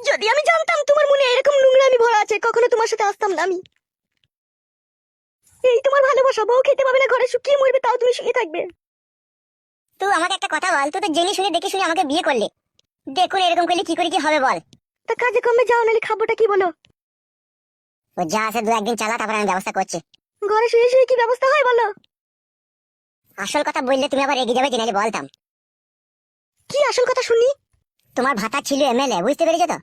যদি আমি জানতাম তোমার মনে এরকম নোংরামি ভরা আছে, কখনো তোমার সাথে আসতাম না আমি। এই তোমার ভালোবাসা, বউ খেতে পাবে না, ঘরে শুকিয়ে মরবে, তাও তুমি শুয়ে থাকবে। তুই আমাকে একটা কথা বল, তুই তো জেনে শুনে দেখে শুনে আমাকে বিয়ে করলি, দেখুন এরকম করলে কি করে কি হবে বল। তা কাজে কমে যাও, নাহলে খাবোটা কি বলো? ও যা আছে দু একদিন চালা, তারপরে আমি ব্যবস্থা করছি। ঘরে শুয়ে শুয়ে কি ব্যবস্থা হয় বলো? আসল কথা বললে তুমি আবার রেগে যাবে, জেনে বলতাম। কি আসল কথা শুনি? তোমার ভাতা ছিল এমএলএ, বুঝতে পেরেছো তো?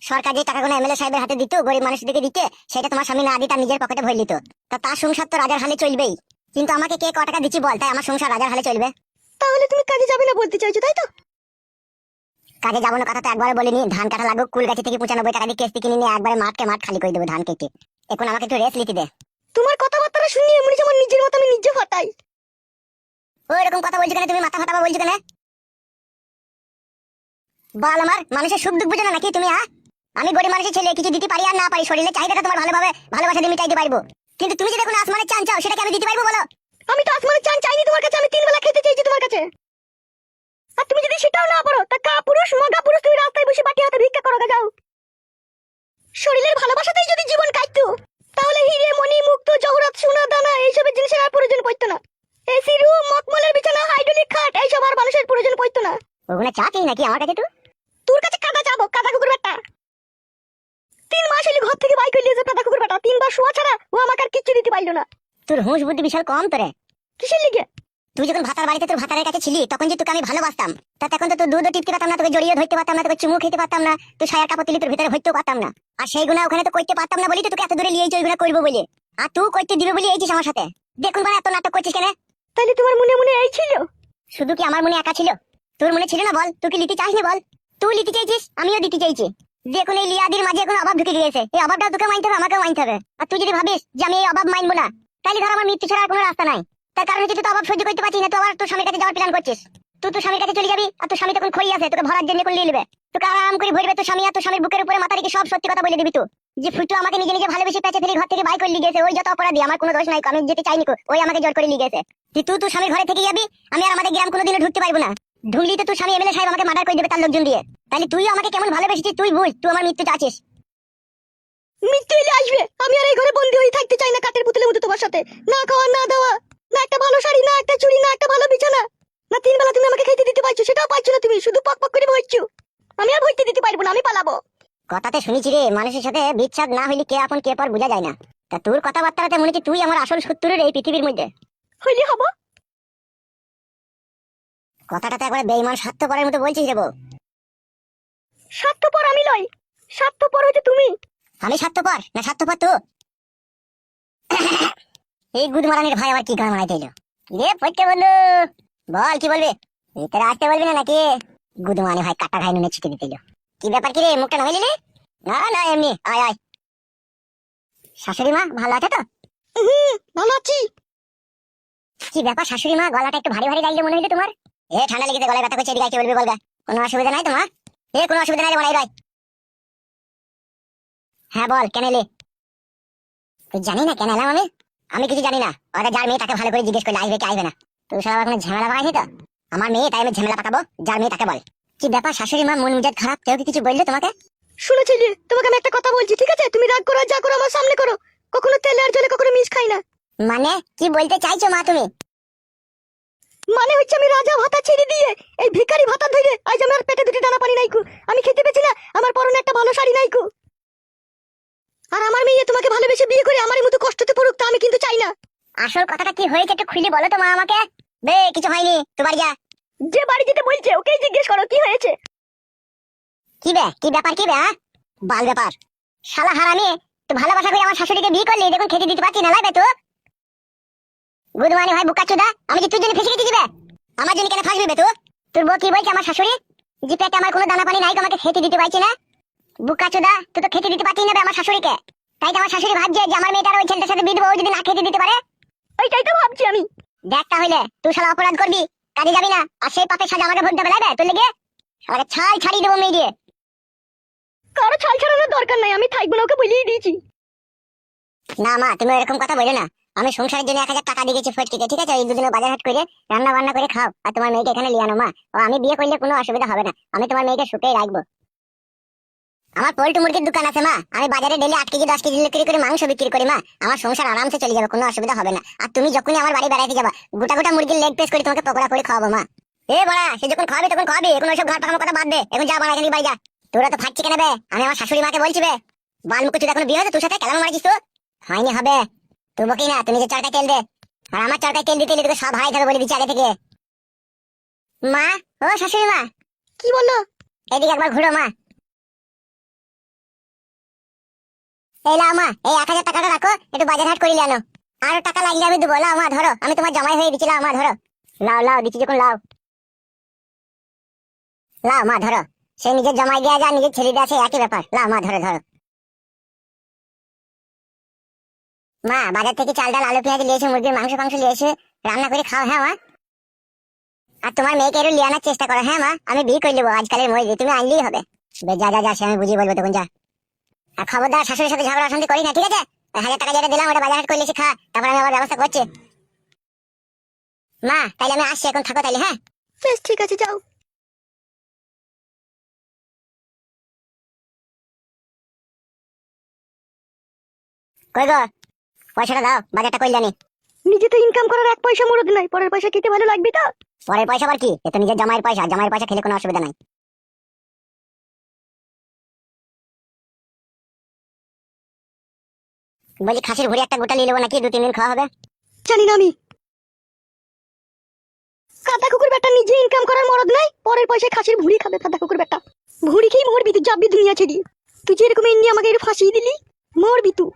সরকার যে টাকাগুলো এমএলএ সাহেবের হাতে দিত গরিব মানুষদেরকে দিতে, সেটা তোমার স্বামী না দিয়ে তার নিজের পকেটে ভরে নিত। তা তার সংসার তো রাজার হালে চলবেই, কিন্তু আমাকে কে ক টাকা দিচ্ছি বল, তাই আমার সংসার রাজার হালে চলবে। তাহলে তুমি কাজে যাবে না বলতে চাইছো, তাই তো? কাজে যাবো না কথা তো একবারে বলিনি। ধান কাটা লাগুক, কুল গাছি থেকে 95 টাকা দিয়ে কেস্তি কিনে নিয়ে একবারে মাঠকে মাঠ খালি করে দেবো ধান কেটে। এখন আমাকে একটু রেস্ট নিতে দে। তোমার কথাবার্তা শুনি এমনি যেমন নিজের মতো আমি নিজে ফাটাই। ওই রকম কথা বলছো কেন তুমি? মাথা ফাটাবা বলছো কেন? বল, আমার মানুষের সুখ দুঃখ বুঝো না নাকি তুমি? আমি গরিব মানুষের ছেলে, কিছু দিতে পারি আর না পারি, শরীরের চাহিদাটা তোমার ভালোভাবে ভালোবাসা দিয়ে মিটাইতে পারবো, কিন্তু তুমি যদি কোনো আসমানের চান চাও, সেটাকে আমি দিতে পারবো বলো? আমি তো আসমানের চান চাইনি তোমার কাছে, আমি 3 বেলা খেতে চাইছি তোমার কাছে। আর তুমি যদি সেটাও না পারো, তা কা পুরুষ মগা পুরুষ তুমি রাস্তায় বসে বাটি হাতে ভিক্ষা করো, যাও। শরীরের ভালোবাসাতেই যদি জীবন কাটতো, তাহলে হিরে মণি মুক্ত জহরত সোনা দানা এইসবের জিনিসের আর প্রয়োজন পড়তো না। এসি রুম, মকমলের বিছানা, হাইড্রোলিক খাট, এইসব আর মানুষের প্রয়োজন পড়তো না। ওগুলো চাচ্ছি নাকি আমার কাছে? তোর কাছে কাদা চাবো, কাদা কুকুর বেটা। 3 মাস হইলে ঘর থেকে বাইক হইলে যে কাদা কুকুর বেটা, 3 বার শোয়া ছাড়া ও আমাকে আর কিচ্ছু দিতে পারলো না। তোর হুঁশ বুদ্ধি বিশাল কম তোরে। কিসের লিগে? তুই যখন ভাতার বাড়িতে তোর ভাতারের কাছে ছিলি, তখন যে তোকে আমি ভালোবাসতাম, তা তখন তো তোর দুধও টিপতে পারতাম না, তোকে জড়িয়ে ধরতে পারতাম না, তোকে চুমু খেতে পারতাম না, তুই সায়ার কাপড় তুলি তোর ভিতরে ভরতেও পারতাম না। আর সেইগুলো ওখানে তো করতে পারতাম না বলি তো তোকে এত দূরে লিয়েছি ওইগুলো করবো বলে। আর তুই করতে দিবে বলে এইছিস আমার সাথে। দেখুন এত নাটক করছিস কেন? তাইলে তোমার মনে মনে এই ছিল? শুধু কি আমার মনে একা ছিল? তোর মনে ছিল না বল? তুই কি লিতে চাইনি বল? তুই লিতে চাইছিস, আমিও দিতে চাইছি। দেখুন এই লিয়াদির মাঝে এখন অভাব ঢুকে গিয়েছে, এই অভাবটাও তোকে মানতে হবে, আমাকেও মানতে হবে। আর তুই যদি ভাবিস যে আমি এই অভাব মানবো না, তাহলে ধর আমার মৃত্যু ছাড়া আর কোনো রাস্তা নাই। তার কারণ হচ্ছে তুই তো অভাব সহ্য করতে পারছিস না, তুই আবার তোর স্বামীর কাছে যাওয়ার প্ল্যান করছিস। তুই তোর স্বামীর কাছে চলে যাবি, আর তোর স্বামী তখন খই আছে, তোকে ভরার জন্য করে নিয়ে নেবে, তোকে আরাম করে ভরবে তোর স্বামী, আর তোর স্বামীর বুকের উপরে মাথা রেখে সব সত্যি কথা বলে দিবি তুই যে ফুটু আমাকে নিজে নিজে ভালোবেসে পেঁচে ফেলে ঘর থেকে বাই করে নিয়ে গেছে, ওই যত অপরাধী, আমার কোনো দোষ নাই, আমি যেতে চাইনি, ওই আমাকে জোর করে নিয়ে গেছে। তুই তোর স্বামীর ঘরে থেকে যাবি, আমি আর আমাদের গ্রাম কোনোদিনও ঢুকতে পারবো না। ঢুকলি তো তোর স্বামী এমএলএ সাহেব আমাকে মার্ডার করে দেবে তার লোকজন দিয়ে। তাহলে তুই আমাকে কেমন ভালোবেসেছিস তুই বুঝ, তুই আমার মৃত্যু চাচ্ছিস। মৃত্যু এলে আসবে, আমি আর এই ঘরে বন্দি হয়ে থাকতে চাই না কাঠের পুতুলের মতো তোমার সাথে। না খাওয়া, না দাওয়া, না একটা ভালো শাড়ি, না একটা চুড়ি, না একটা ভালো বিছানা, না 3 বেলা তুমি আমাকে খেতে দিতে পারছো, সেটাও পারছো না, তুমি শুধু পক পক করে বইছো। আমি আর বইতে দিতে পারবো না, আমি পালাবো। কথাতে শুনেছি রে, মানুষের সাথে বিচ্ছেদ না হইলে কে আপন কে পর বোঝা যায় না। তা তোর কথাবার্তাতে মনে হচ্ছে তুই আমার আসল শত্রুর এই পৃথিবীর মধ্যে। হইলে হবো। কথাটাতে একবারে বেঈমান স্বার্থপরের মতো বলছিস রে বউ। স্বার্থপর আমি নই, স্বার্থপর হচ্ছে তুমি। আমি স্বার্থপর না স্বার্থপর তো? এই গুদমারানির ভাই আবার কি গান মারাইতে এলো রে? পড়তে বললো বল, কি বলবে? ভিতরে আসতে বলবি না নাকি? গুদমানি ভাই কাটা ঘাই নুনে ছিটে দিতে এলো। কি ব্যাপার কি রে, মুখটা নইলি? না না এমনি, আয় আয়। শাশুড়ি মা ভালো আছে তো? ভালো আছি। কি ব্যাপার শাশুড়ি মা, গলাটা একটু ভারী ভারী লাগলে মনে হইলো তোমার? ঠান্ডা লেগেছে, গলায় ব্যথা করছে, এদিকে কি বলবি বলগা? কোনো অসুবিধা নাই তোমার? কোনো অসুবিধা নাই রে বলাই রায়। হ্যাঁ বল, কেন এলে? তুই জানি না কেন এলাম আমি? আমি কিছু জানি না, ওরা যার মেয়ে তাকে ভালো করে জিজ্ঞেস করলে আসবে কি আসবে না। তুই সব কোনো ঝামেলা পাকাইছি তো? আমার মেয়ে, তাই আমি ঝামেলা পাকাবো? যার মেয়ে তাকে বল। কি ব্যাপার শাশুড়ি মা, মন মেজাজ খারাপ, কেউ কি কিছু বললো তোমাকে? শুনে ছেলে, তোমাকে আমি একটা কথা বলছি, ঠিক আছে? তুমি রাগ করো, যা করো আমার সামনে করো, কখনো তেলে আর জলে কখনো মিশ খাই না। মানে কি বলতে চাইছো মা তুমি? মানে হচ্ছে আমি রাজা ভাতা ছেড়ে দিয়ে এই ভিখারি ভাতা ধরে আজ আমার পেটে দুটি দানা পানি নাইকু, আমি খেতে পেছি না, আমার পরনে একটা ভালো শাড়ি নাইকু, আর আমার মেয়ে তোমাকে ভালোবেসে বিয়ে করে আমার মতো কষ্টতে পড়ুক, তা আমি কিন্তু চাই না। আসল কথাটা কি হয়েছে একটু খুলে বলো তো মা আমাকে। বে কিছু হয়নি, তুই বাড়ি যা। যে বাড়ি যেতে বলছে ওকেই জিজ্ঞেস করো কি হয়েছে। কি বে, কি ব্যাপার কি বে? বাল ব্যাপার। শালা হারামি, তুই ভালোবাসা করে আমার শাশুড়িকে বিয়ে করলি, দেখুন খেতে দিতে পারছি না, লাগবে তো? গুদমানি ভাই বুকাচোদা, আমি কি তোর জন্য ফেসে গেছি বে? আমার জন্য কেন ফাঁসবি বে তুই? তোর বউ কি বলছে আমার শাশুড়ি? যে পেটে আমার কোনো দানা পানি নাই, আমাকে খেতে দিতে পারছি না। বুকাচোদা, তুই তো খেতে দিতে পারছিস না বে আমার শাশুড়িকে, তাই তো আমার শাশুড়ি ভাবছে যে আমার মেয়েটার ওই ছেলেটার সাথে বিয়ে দেবো, ও যদি না খেতে দিতে পারে। ওইটাই তো ভাবছি আমি। দেখ তাহলে, তুই শালা অপরাধ করবি, কাজে যাবি না, আর সেই পাপের সাজা আমাকে ভুগতে হবে, তোর লেগে শালাকে ছাল ছাড়িয়ে দেবো মেয়ে দিয়ে। কারো ছাল ছাড়ানোর দরকার নাই, আমি থাকবো না, ওকে বলিয়ে দিয়েছি। না মা, তুমি এরকম কথা বলো না। আমি সংসারের জন্য 1000 টাকা দিয়ে গেছি ফটকিতে, ঠিক আছে? এই দুদিনে বাজার হাট করে রান্না বান্না করে খাও, আর তোমার মেয়েকে এখানে লিয়ে আনো মা। ও আমি বিয়ে করলে কোনো অসুবিধা হবে না, আমি তোমার মেয়েকে সুখেই রাখবো। আমার পোল্ট্রি মুরগির দোকান আছে মা, আমি বাজারে ডেলি 8 কেজি 10 কেজি বিক্রি করে মাংস বিক্রি করি মা, আমার সংসার আরামসে চলে যাবে, কোনো অসুবিধা হবে না। আর তুমি যখনই আমার বাড়ি বেড়াতে যাবা গোটা গোটা মুরগির লেগ পিস করে তোমাকে পকোড়া করে খাওয়াবো মা। এ বড়া, সে যখন খাওয়াবে তখন খাওয়াবি, এখন ওইসব ঘর পাকানোর কথা বাদ দে, এখন যা বাড়া, এখান থেকে বাড়ি যা। তোরা তো ফাটছি কেন বে? আমি আমার শাশুড়ি মাকে বলছি বে, বালমুখ তুই এখন বিয়ে হয়েছে, তোর সাথে কেমন মারিস তো? হয়নি হবে, তুই বকি না, তুমি যে চরকায় তেল দে, আর আমার চরকায় তেল দিতে তোকে সব হারাই যাবে বলে দিচ্ছি আগে থেকে। মা, ও শাশুড়ি মা, কি বললো? এদিকে একবার ঘুরো মা। এই লাও মা, এই 1000 টাকাটা রাখো, একটু বাজার হাট করিলে আনো, আরো টাকা লাগলে আমি দেবো। লাও মা ধরো, আমি তোমার জামাই হয়ে দিচ্ছি, লাও মা ধরো, লাও লাও দিচ্ছি যখন লাও, লাও মা ধরো। সে নিজের জামাই দেয়া যা নিজের ছেলে দেয়া সে একই ব্যাপার, লাও মা ধরো ধরো। মা বাজার থেকে চাল ডাল আলু পেঁয়াজ নিয়েছে, মুরগির মাংস ফাংস নিয়েছে, রান্না করে খাও হ্যাঁ মা। আর তোমার মেয়েকে একটু লিয়ে আনার চেষ্টা করো হ্যাঁ মা, আমি বিয়ে করে নেবো আজকালের মহিলা, তুমি আনলেই হবে। বেশ, যা যা যা, সে আমি বুঝিয়ে বলবো তখন যা। আর খবরদার শাশুড়ির সাথে ঝগড়া অশান্তি করি না, ঠিক আছে? 1000 টাকা যেটা দিলাম ওটা বাজার হাট করে এসে খা, তারপর আমি আবার ব্যবস্থা করছি। মা তাইলে আমি আসছি, এখন থাকো তাইলে হ্যাঁ। বেশ ঠিক আছে, যাও। কই গো, পয়সাটা দাও, বাজারটা করলে নি। নিজে তো ইনকাম করার এক পয়সা মরদ নাই, পরের পয়সা খেতে ভালো লাগবে তো? পরের পয়সা আবার কি, এ তো নিজের জামাইয়ের পয়সা, জামাইয়ের পয়সা খেলে কোনো অসুবিধা নাই। বলি খাসির ভুড়ি একটা গোটা নিয়ে নেবো নাকি, 2-3 দিন খাওয়া হবে? জানি না আমি। কাদা কুকুর বেটা নিজে ইনকাম করার মরদ নাই, পরের পয়সায় খাসির ভুড়ি খাবে। কাদা কুকুর বেটা, ভুড়ি খেয়ে মরবি তুই, যাবি দুনিয়া ছেড়ে। তুই যে এরকম এমনি আমাকে একটু ফাঁসিয়ে দিলি, মরবি তুই।